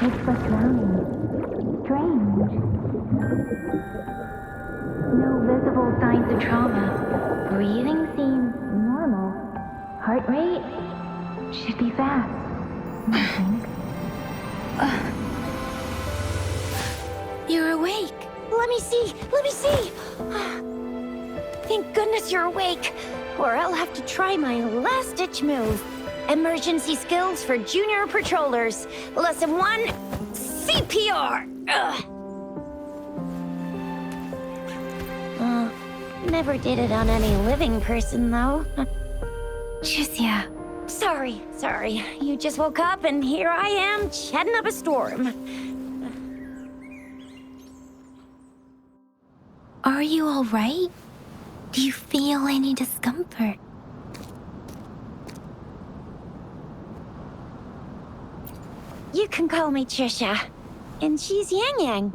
It's but drowning. Strange. No visible signs of trauma. Breathing seems normal. Heart rate should be fast. I think. You're awake. Let me see! Let me see! Thank goodness you're awake, or I'll have to try my last-ditch move. Emergency skills for junior patrollers. Lesson 1, CPR! Never did it on any living person, though. Jusia. Sorry. You just woke up, and here I am, chatting up a storm. Are you all right? Do you feel any discomfort? You can call me Trisha, and she's Yang Yang.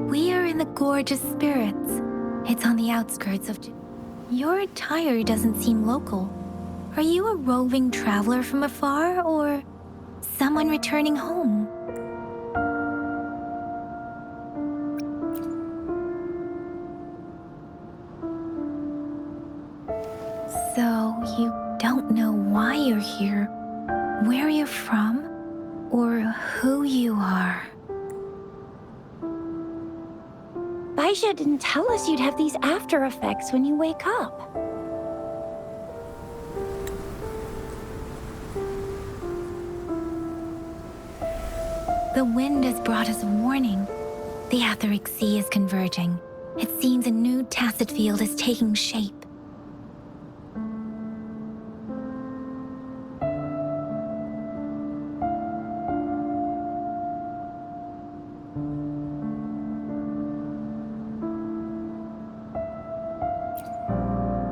We are in the Gorge of Spirits. It's on the outskirts of... Your attire doesn't seem local. Are you a roving traveler from afar, or someone returning home? So, you don't know why you're here, where you're from, or who you are. Baisha didn't tell us you'd have these after effects when you wake up. The wind has brought us a warning. The Etheric Sea is converging. It seems a new tacit field is taking shape.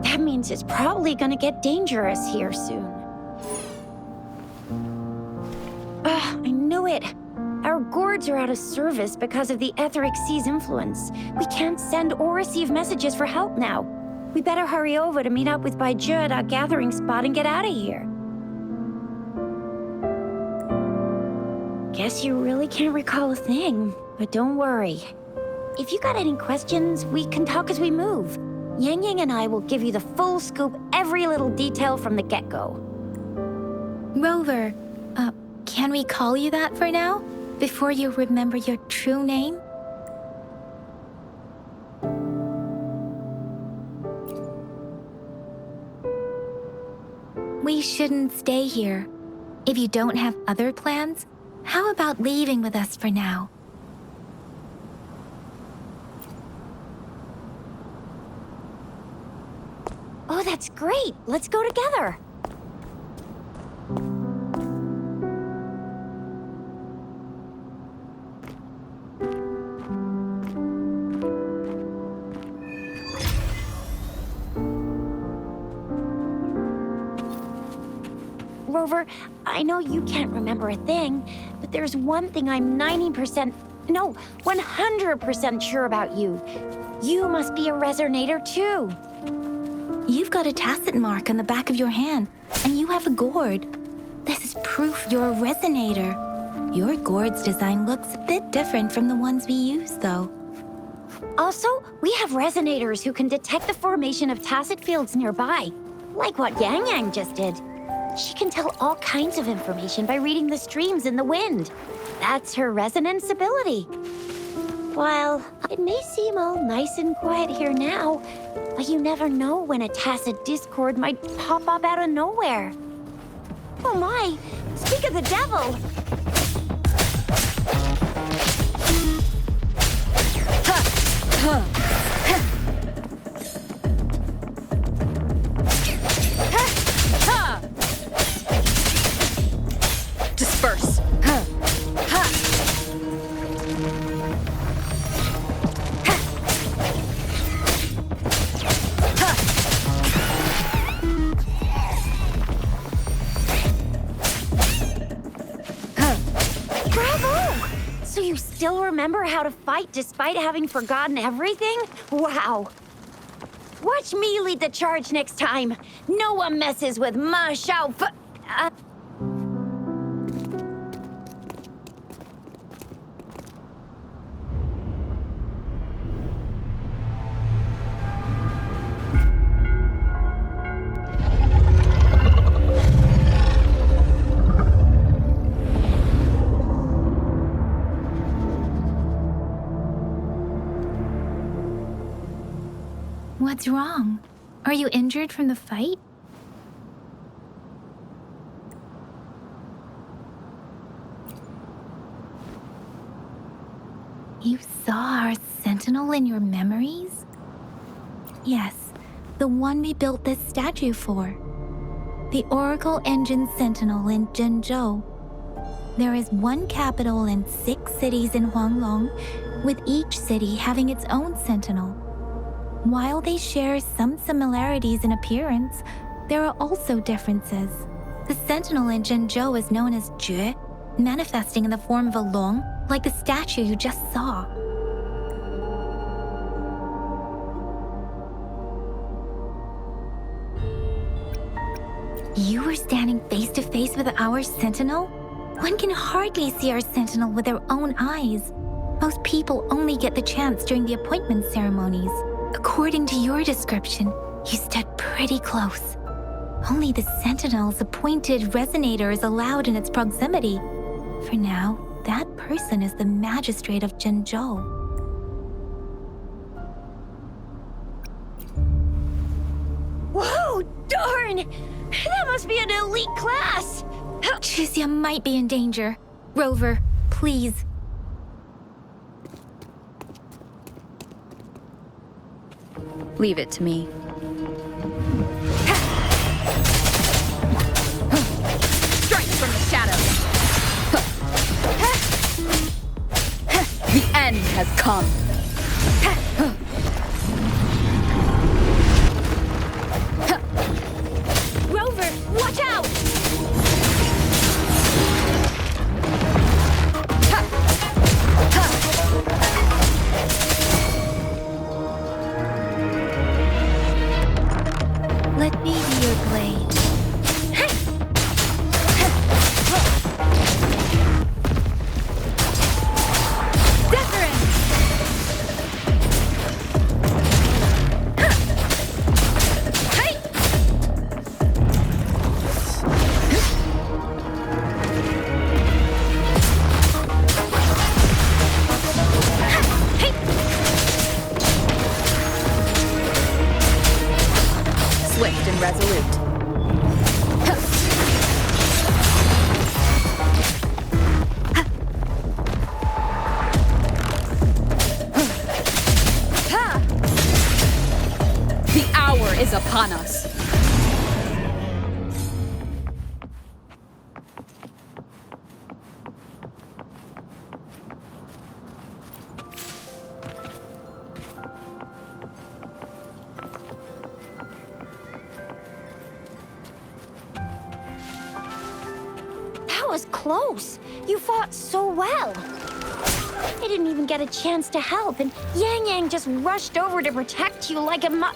That means it's probably gonna get dangerous here soon. I knew it. Our gourds are out of service because of the Etheric Sea's influence. We can't send or receive messages for help now. We better hurry over to meet up with Baiju at our gathering spot and get out of here. Guess you really can't recall a thing, but don't worry. If you got any questions, we can talk as we move. Yang Yang and I will give you the full scoop, every little detail from the get-go. Rover, can we call you that for now? Before you remember your true name? We shouldn't stay here. If you don't have other plans, how about leaving with us for now? Oh, that's great! Let's go together! Rover, I know you can't remember a thing, but there's one thing I'm 100% sure about you. You must be a resonator too. You've got a tacit mark on the back of your hand, and you have a gourd. This is proof you're a resonator. Your gourd's design looks a bit different from the ones we use, though. Also, we have resonators who can detect the formation of tacit fields nearby, like what Yang Yang just did. She can tell all kinds of information by reading the streams in the wind. That's her resonance ability. While it may seem all nice and quiet here now, but you never know when a tacit discord might pop up out of nowhere. Oh my! Speak of the devil! Disperse. So you still remember how to fight despite having forgotten everything? Wow. Watch me lead the charge next time. No one messes with my Shao Fu... What's wrong? Are you injured from the fight? You saw our sentinel in your memories? Yes, the one we built this statue for. The Oracle Engine Sentinel in Zhenzhou. There is one capital and 6 cities in Huanglong, with each city having its own sentinel. While they share some similarities in appearance, there are also differences. The sentinel in Zhenzhou is known as Jue, manifesting in the form of a long, like the statue you just saw. You were standing face to face with our sentinel? One can hardly see our sentinel with their own eyes. Most people only get the chance during the appointment ceremonies. According to your description, you stood pretty close. Only the sentinel's appointed resonator is allowed in its proximity. For now, that person is the magistrate of Zhenzhou. Whoa, darn! That must be an elite class! Chixia might be in danger. Rover, please. Leave it to me. Strike from the shadows! The end has come! Rover, watch out! Let me be your blade. Swift and resolute. The hour is upon us. That was close. You fought so well. I didn't even get a chance to help, and Yang Yang just rushed over to protect you like a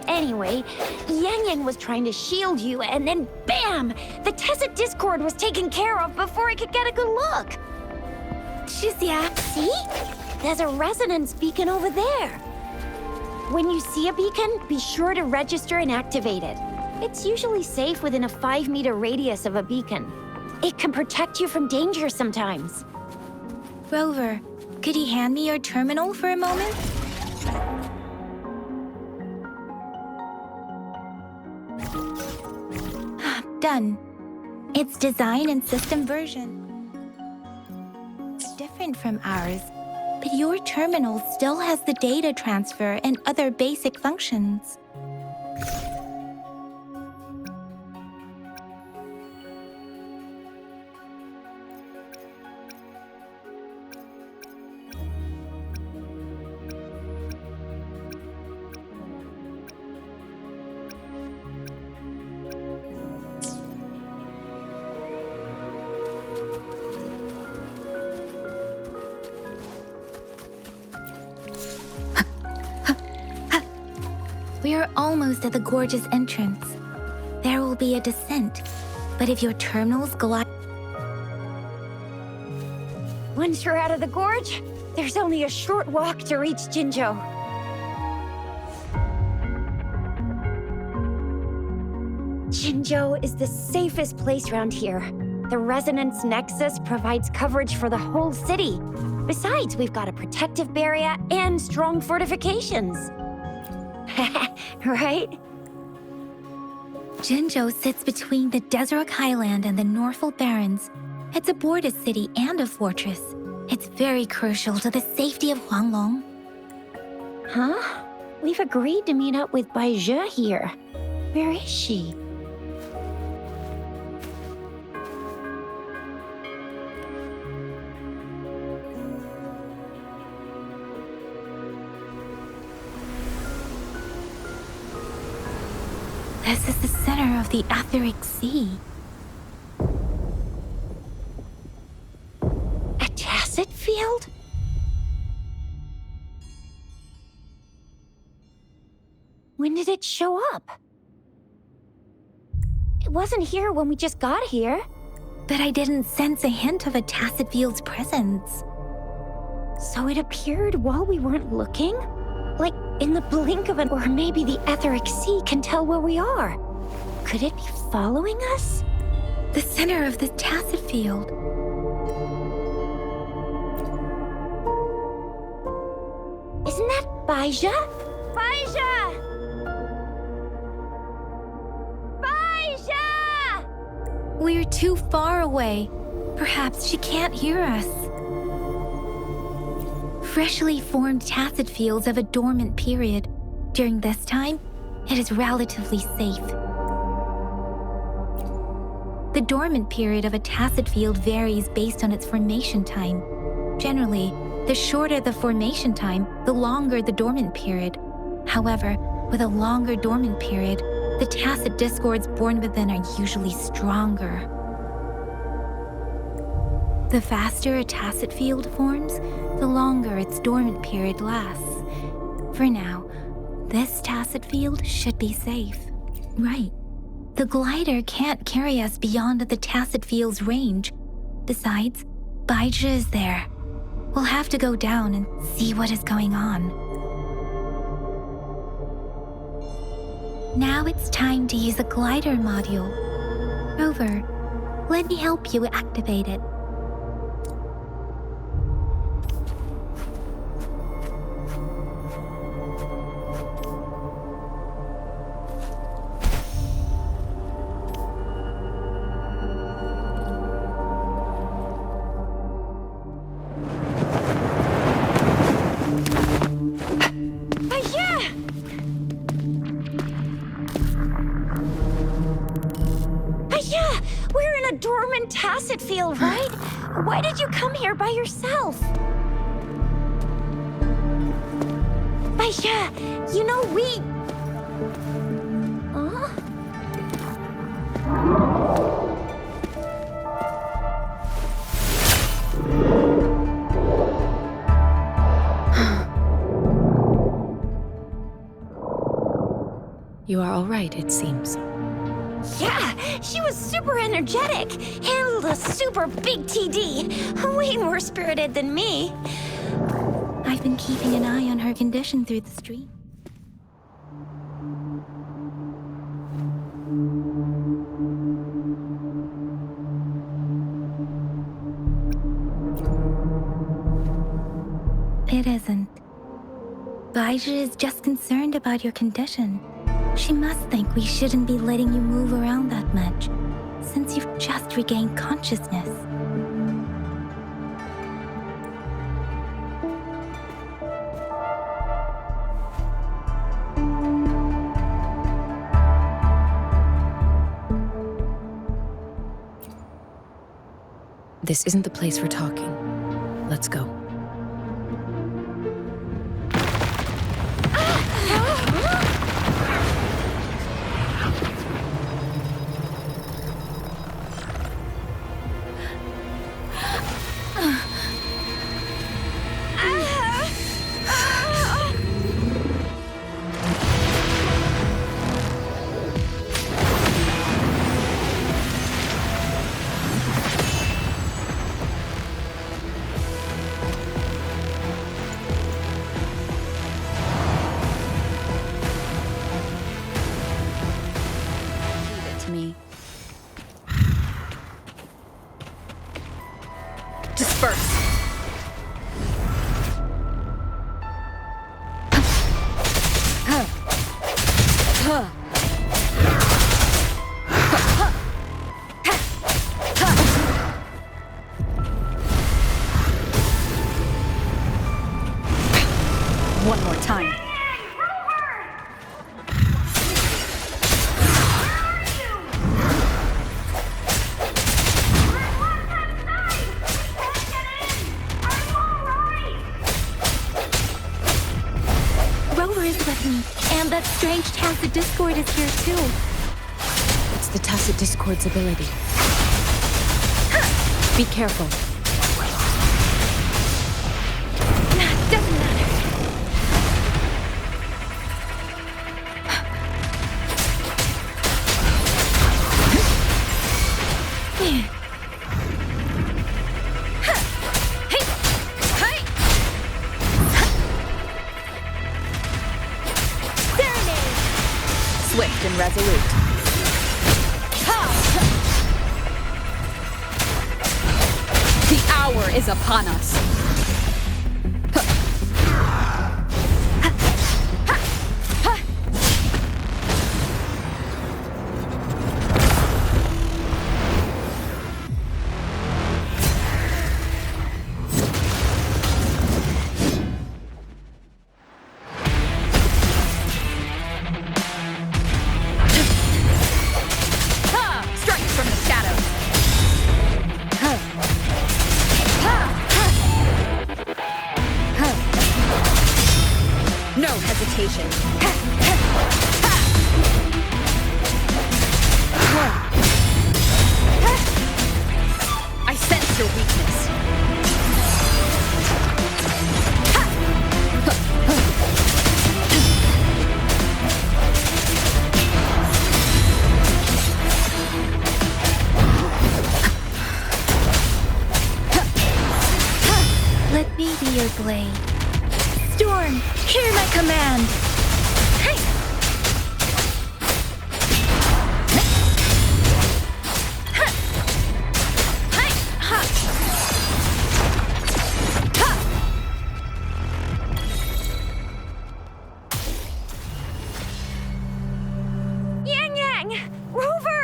Anyway, Yang Yang was trying to shield you, and then BAM! The Tesset Discord was taken care of before I could get a good look. Chixia, See? There's a resonance beacon over there. When you see a beacon, be sure to register and activate it. It's usually safe within a 5-meter radius of a beacon. It can protect you from danger sometimes. Rover, could you hand me your terminal for a moment? Done. Its design and system version different from ours, but your terminal still has the data transfer and other basic functions. We are almost at the gorge's entrance. There will be a descent, but if your terminals glide... Once you're out of the gorge, there's only a short walk to reach Jinzhou. Jinzhou is the safest place around here. The Resonance Nexus provides coverage for the whole city. Besides, we've got a protective barrier and strong fortifications. Right? Jinzhou sits between the Desert Highland and the Norfolk Barrens. It's a border city and a fortress. It's very crucial to the safety of Huanglong. Huh? We've agreed to meet up with Bai Zhe here. Where is she? This is the center of the Etheric Sea. A tacit field? When did it show up? It wasn't here when we just got here. But I didn't sense a hint of a tacit field's presence. So it appeared while we weren't looking? Like in the blink of an... Or maybe the Etheric Sea can tell where we are. Could it be following us? The center of the tacit field. Isn't that Bai Zhe? Bai Zhe! Bai Zhe! We're too far away. Perhaps she can't hear us. Freshly formed tacit fields have a dormant period. During this time, it is relatively safe. The dormant period of a tacit field varies based on its formation time. Generally, the shorter the formation time, the longer the dormant period. However, with a longer dormant period, the tacit discords born within are usually stronger. The faster a tacit field forms, the longer its dormant period lasts. For now, this tacit field should be safe. Right. The glider can't carry us beyond the tacit field's range. Besides, Bai Zhe is there. We'll have to go down and see what is going on. Now it's time to use the glider module. Rover, let me help you activate it. Tacit field, right? Why did you come here by yourself? Bai Zhe, you know we... Huh? You are all right, it seems. Yeah, she was super energetic. Handled a super big TD. Way more spirited than me. I've been keeping an eye on her condition through the stream. It isn't. Bai Zhe is just concerned about your condition. She must think we shouldn't be letting you move around that much, since you've just regained consciousness. This isn't the place for talking. Let's go. disperse. One more time. Rover is with me, and that strange Tacit Discord is here too. It's the Tacit Discord's ability. Be careful. Doesn't matter. Swift and resolute. The hour is upon us. Strikes from the shadows. No hesitation. I sense your weakness. Let me be your blade. Storm, hear my command! Hey! Yang Yang! Rover!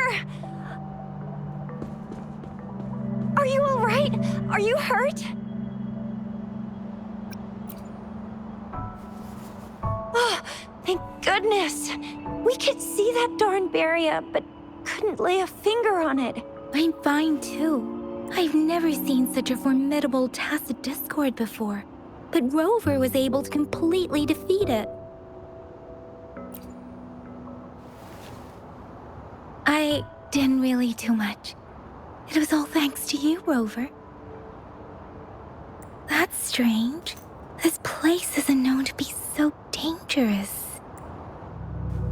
Are you all right? Are you hurt? Oh, thank goodness. We could see that darn barrier, but couldn't lay a finger on it. I'm fine too. I've never seen such a formidable Tacit Discord before, but Rover was able to completely defeat it. I didn't really do much. It was all thanks to you, Rover. That's strange. This place isn't known to be so dangerous.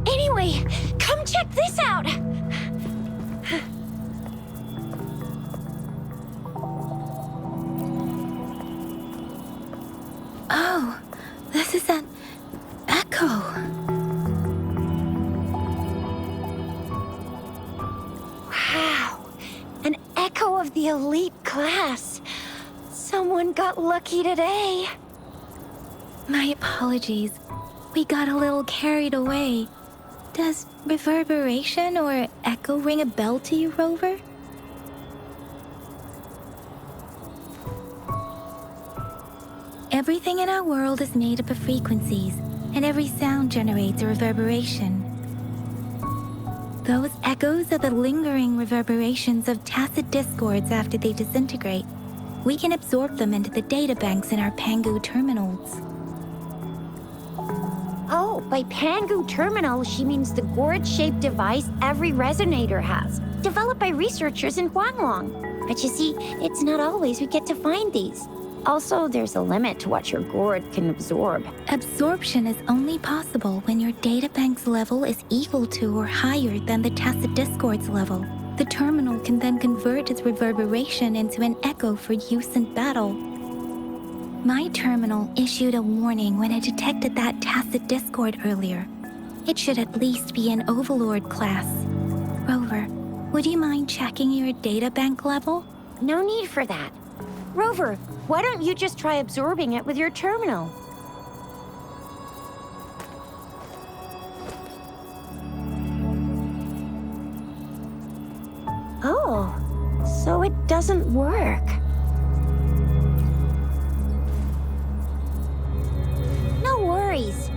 Anyway, come check this out! Oh, this is an echo. Wow, an echo of the elite class. Someone got lucky today. My apologies. We got a little carried away. Does reverberation or echo ring a bell to you, Rover? Everything in our world is made up of frequencies, and every sound generates a reverberation. Those echoes are the lingering reverberations of Tacit Discords after they disintegrate. We can absorb them into the databanks in our Pangu terminals. Oh, by Pangu Terminal, she means the gourd-shaped device every resonator has, developed by researchers in Huanglong. But you see, it's not always we get to find these. Also, there's a limit to what your gourd can absorb. Absorption is only possible when your databank's level is equal to or higher than the Tacit Discord's level. The terminal can then convert its reverberation into an echo for use in battle. My terminal issued a warning when it detected that Tacit Discord earlier. It should at least be an Overlord class. Rover, would you mind checking your databank level? No need for that. Rover, why don't you just try absorbing it with your terminal? Oh, so it doesn't work. No worries.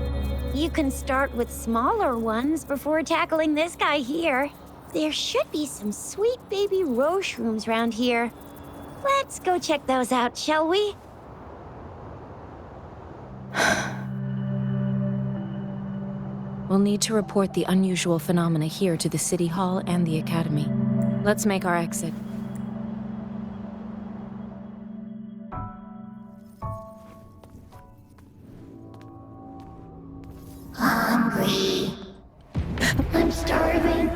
You can start with smaller ones before tackling this guy here. There should be some sweet baby rose shrooms around here. Let's go check those out, shall we? We'll need to report the unusual phenomena here to the City Hall and the Academy. Let's make our exit. Hungry. I'm starving.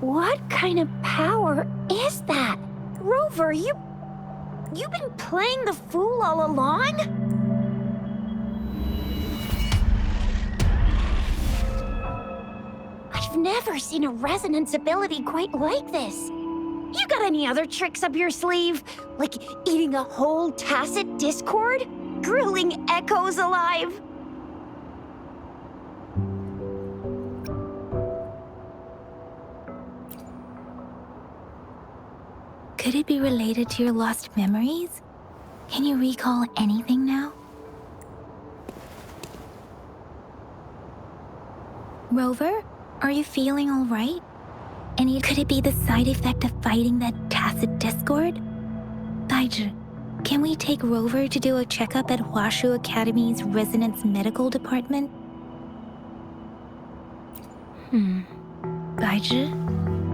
What kind of power is that? Rover, you've been playing the fool all along? I've never seen a resonance ability quite like this. You got any other tricks up your sleeve? Like eating a whole tacit discord? Grilling echoes alive? Could it be related to your lost memories? Can you recall anything now? Rover, are you feeling all right? Could it be the side effect of fighting that tacit discord? Daiju, can we take Rover to do a checkup at Hwashu Academy's Resonance Medical Department? Daiju?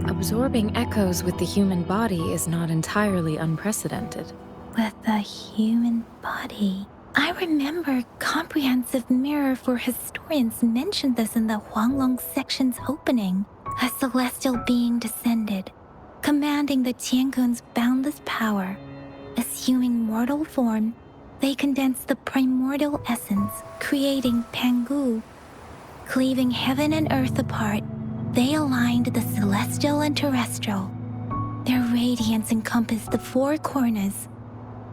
Absorbing echoes with the human body is not entirely unprecedented. With the human body. I remember Comprehensive Mirror for Historians mentioned this in the Huanglong section's opening. A celestial being descended, commanding the Tiankun's boundless power. Assuming mortal form, they condensed the primordial essence, creating Pangu. Cleaving heaven and earth apart, they aligned the celestial and terrestrial. Their radiance encompassed the four corners.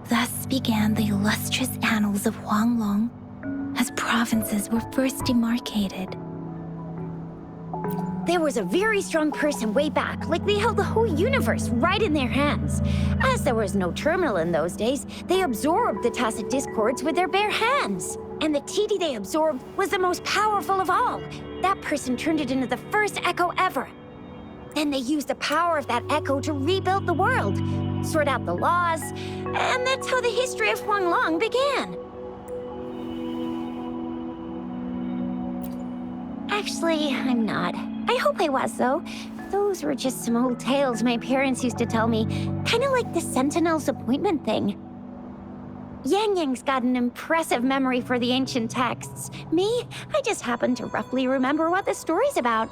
Thus began the illustrious annals of Huanglong, as provinces were first demarcated. There was a very strong person way back, like they held the whole universe right in their hands. As there was no terminal in those days, they absorbed the tacit discords with their bare hands. And the TD they absorbed was the most powerful of all. That person turned it into the first echo ever. Then they used the power of that echo to rebuild the world, sort out the laws, and that's how the history of Huanglong began. Actually, I'm not. I hope I was, though. Those were just some old tales my parents used to tell me, kind of like the Sentinel's appointment thing. Yang Yang's got an impressive memory for the ancient texts. Me, I just happen to roughly remember what the story's about.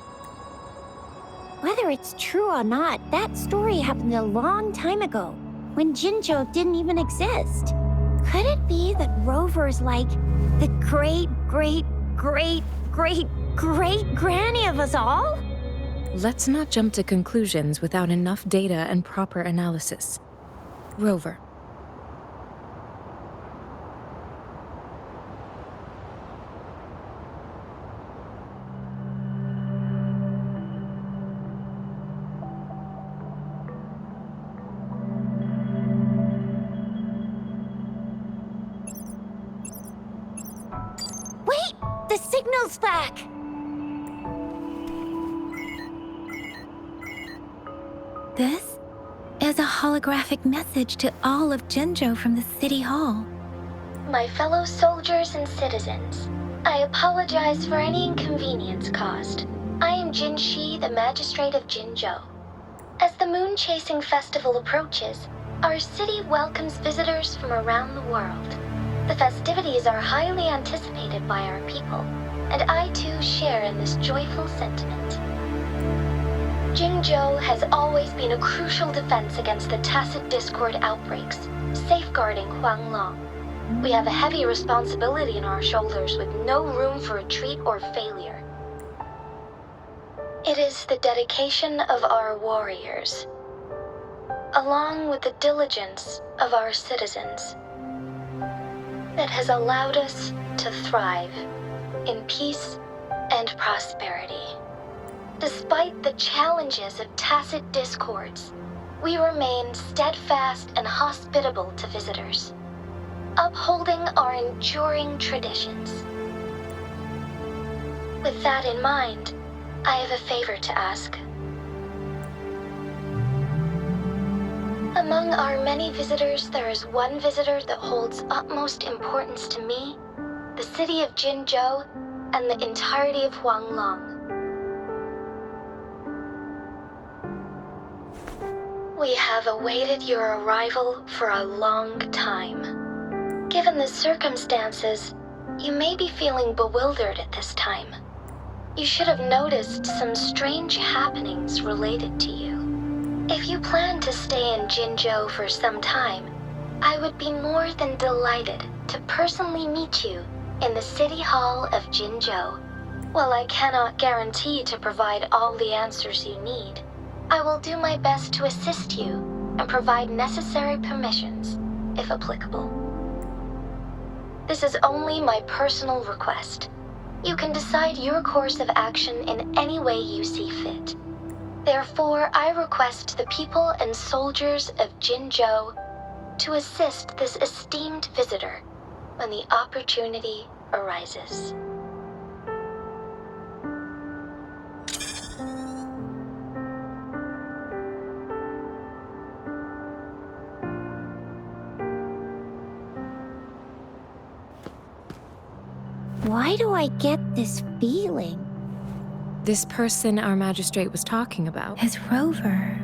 Whether it's true or not, that story happened a long time ago, when Jinzhou didn't even exist. Could it be that Rover's like the great-great-great-great-great-granny of us all? Let's not jump to conclusions without enough data and proper analysis. Rover. The signal's back! This is a holographic message to all of Jinzhou from the City Hall. My fellow soldiers and citizens, I apologize for any inconvenience caused. I am Jin Shi, the Magistrate of Jinzhou. As the Moon Chasing Festival approaches, our city welcomes visitors from around the world. The festivities are highly anticipated by our people. and I too share in this joyful sentiment. Jinzhou has always been a crucial defense against the tacit discord outbreaks, safeguarding Huanglong. We have a heavy responsibility on our shoulders with no room for retreat or failure. It is the dedication of our warriors, along with the diligence of our citizens, that has allowed us to thrive in peace and prosperity. Despite the challenges of tacit discords, we remain steadfast and hospitable to visitors, upholding our enduring traditions. With that in mind, I have a favor to ask. Among our many visitors, there is one visitor that holds utmost importance to me, the city of Jinzhou, and the entirety of Huanglong. We have awaited your arrival for a long time. Given the circumstances, you may be feeling bewildered at this time. You should have noticed some strange happenings related to you. If you plan to stay in Jinzhou for some time, I would be more than delighted to personally meet you in the City Hall of Jinzhou. While I cannot guarantee to provide all the answers you need, I will do my best to assist you and provide necessary permissions, if applicable. This is only my personal request. You can decide your course of action in any way you see fit. Therefore, I request the people and soldiers of Jinzhou to assist this esteemed visitor when the opportunity arises. Why do I get this feeling? This person our magistrate was talking about. His rover.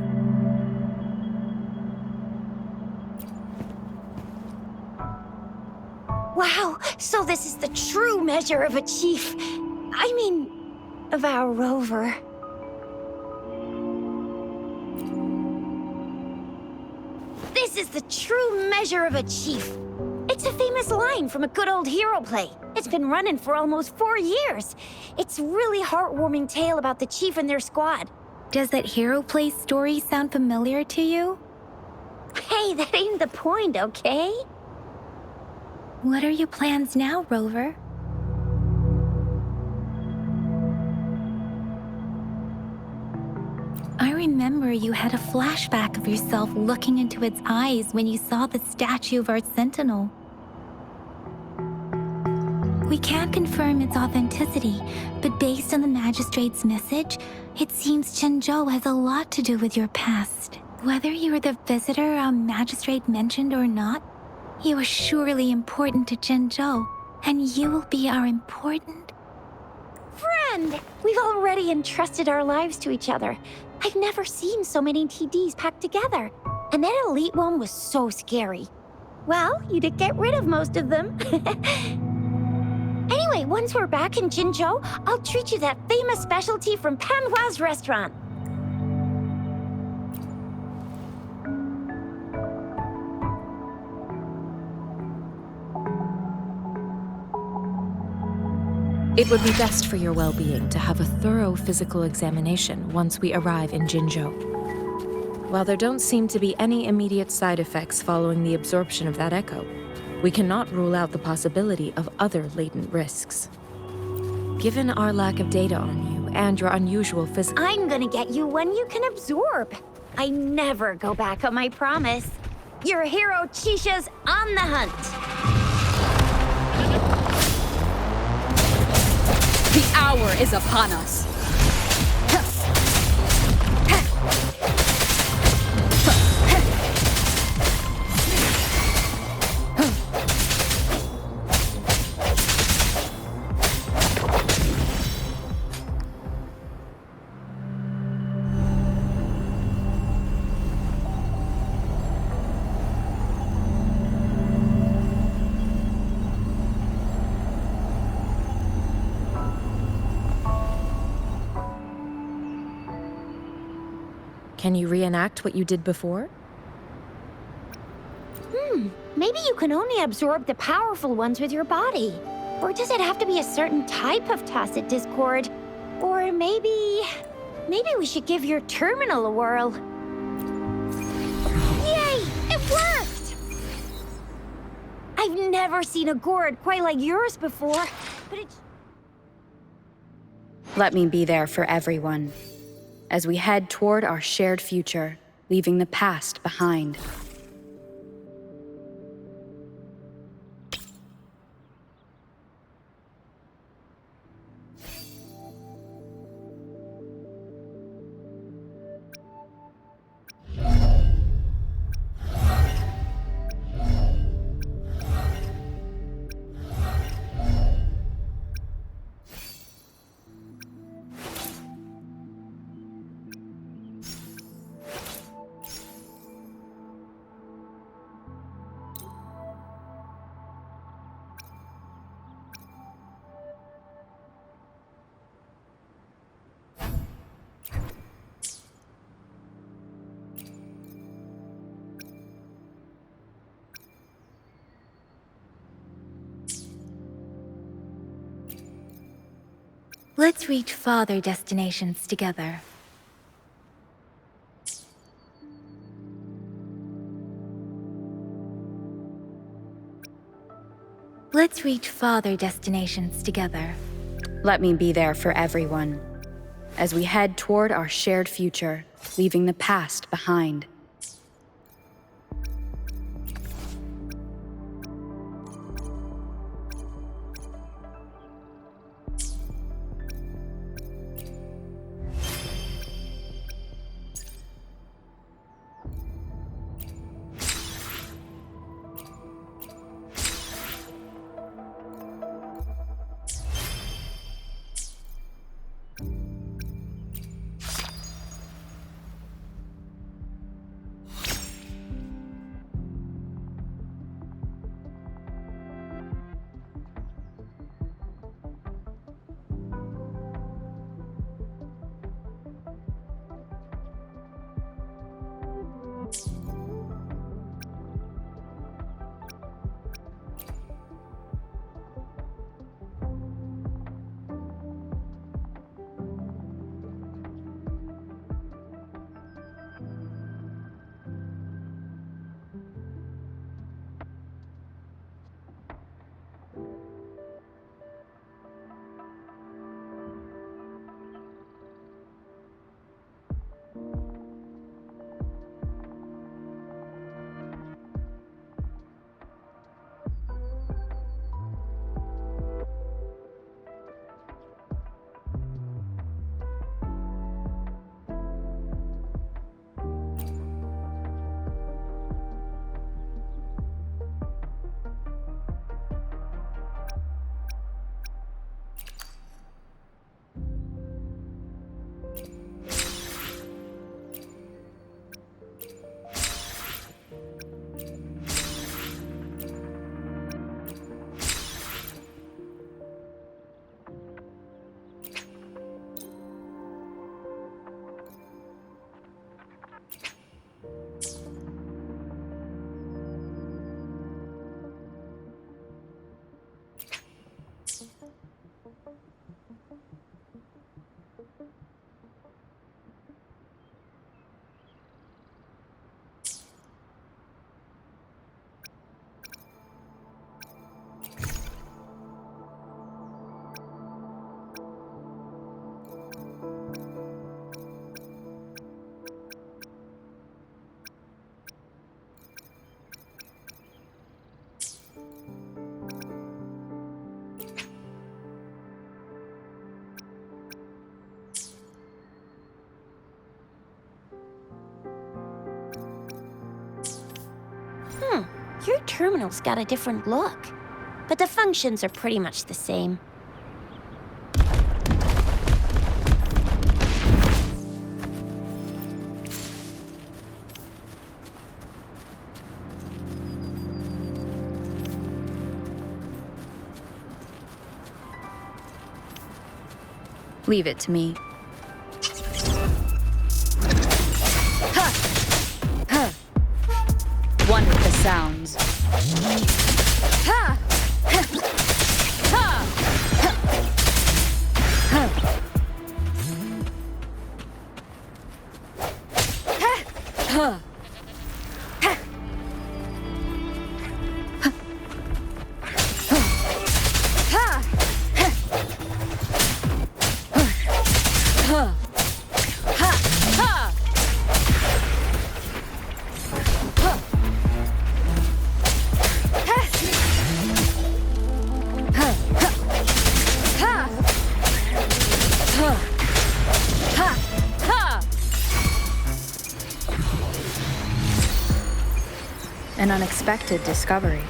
Wow, so this is the true measure of a chief. I mean, of our rover. This is the true measure of a chief. It's a famous line from a good old hero play. It's been running for almost 4 years. It's a really heartwarming tale about the chief and their squad. Does that hero play story sound familiar to you? Hey, that ain't the point, okay? What are your plans now, Rover? I remember you had a flashback of yourself looking into its eyes when you saw the statue of our sentinel. We can't confirm its authenticity, but based on the magistrate's message, it seems Jinzhou has a lot to do with your past. Whether you were the visitor our magistrate mentioned or not, you are surely important to Jinzhou, and you will be our important Friend! We've already entrusted our lives to each other. I've never seen so many TDs packed together. And that elite one was so scary. Well, you did get rid of most of them. Anyway, once we're back in Jinzhou, I'll treat you that famous specialty from Panhua's restaurant. It would be best for your well-being to have a thorough physical examination once we arrive in Jinzhou. While there don't seem to be any immediate side effects following the absorption of that echo, we cannot rule out the possibility of other latent risks. Given our lack of data on you and your unusual physical... I'm gonna get you one you can absorb. I never go back on my promise. Your hero Chisha's on the hunt. The hour is upon us. Can you reenact what you did before? Maybe you can only absorb the powerful ones with your body. Or does it have to be a certain type of tacit discord? Or maybe we should give your terminal a whirl. Yay! It worked! I've never seen a gourd quite like yours before, but it's... Let me be there for everyone, as we head toward our shared future, leaving the past behind. Let's reach farther destinations together. Let's reach farther destinations together. Let me be there for everyone, as we head toward our shared future, leaving the past behind. Your terminal's got a different look, but the functions are pretty much the same. Leave it to me. sounds. An unexpected discovery.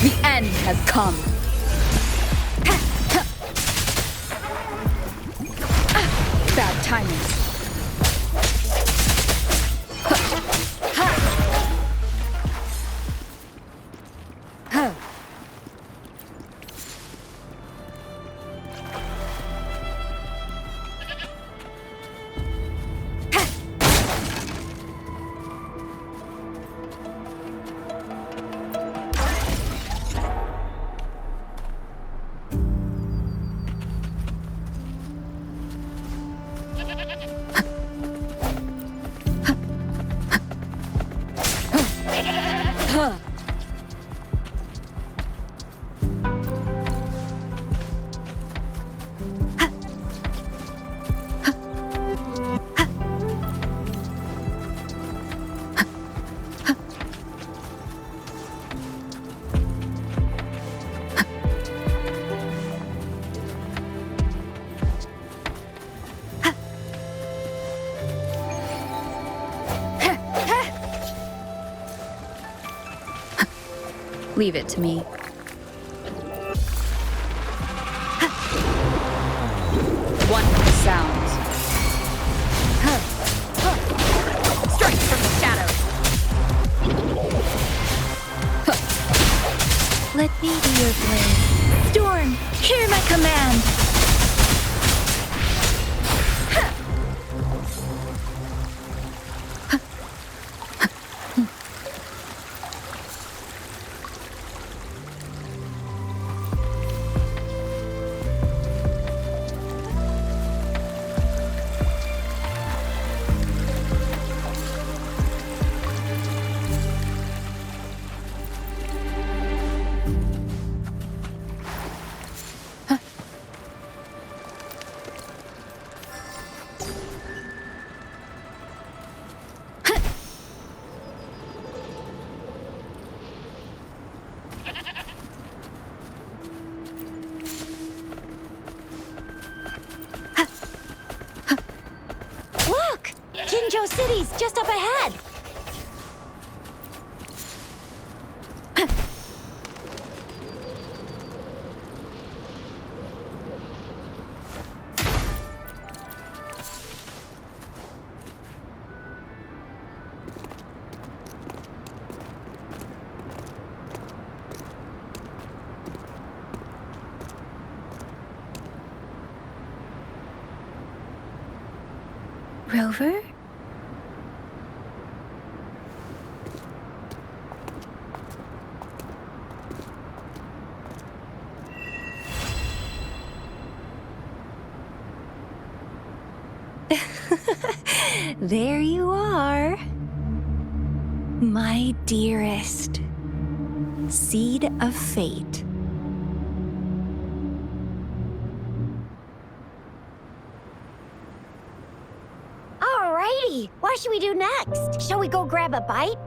The end has come. Bad timing. Leave it to me. Wonderful sounds. Strike from the shadows. Let me be your blade. Storm, hear my command! Jinzhou City's just up ahead! Rover? There you are. My dearest. Seed of fate. Alrighty, what should we do next? Shall we go grab a bite?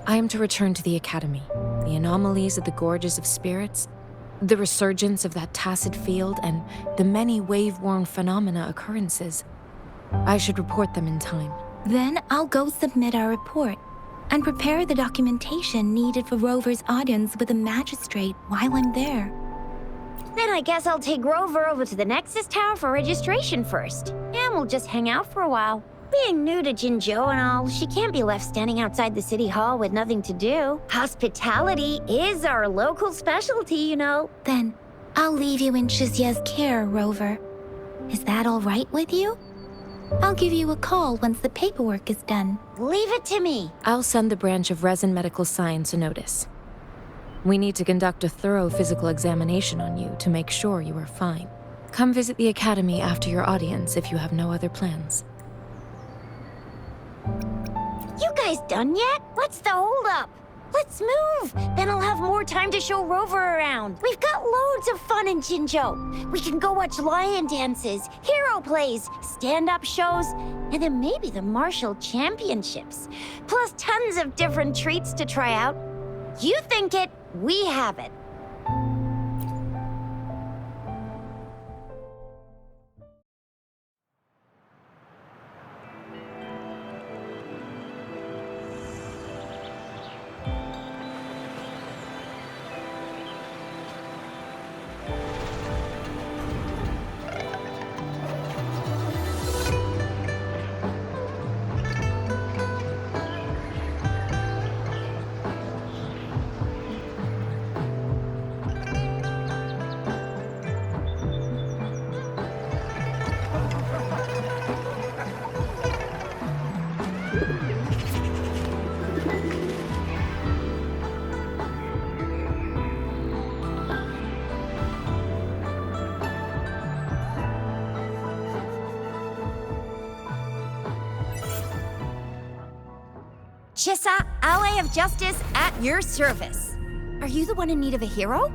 I am to return to the Academy. The anomalies of the Gorges of Spirits, the resurgence of that tacit field, and the many wave-worn phenomena occurrences. I should report them in time. Then I'll go submit our report and prepare the documentation needed for Rover's audience with the magistrate while I'm there. Then I guess I'll take Rover over to the Nexus Tower for registration first. And we'll just hang out for a while. Being new to Jinzhou and all, she can't be left standing outside the city hall with nothing to do. Hospitality is our local specialty, you know. Then I'll leave you in Shizia's care, Rover. Is that all right with you? I'll give you a call once the paperwork is done. Leave it to me. I'll send the branch of Resin Medical Science a notice. We need to conduct a thorough physical examination on you to make sure you are fine. Come visit the academy after your audience if you have no other plans. You guys done yet? What's the holdup? Let's move. Then I'll have more time to show Rover around. We've got loads of fun in Jinzhou. We can go watch lion dances, hero plays, stand-up shows, and then maybe the martial championships. Plus tons of different treats to try out. You think it, we have it. Chissa, Ally of Justice, at your service. Are you the one in need of a hero?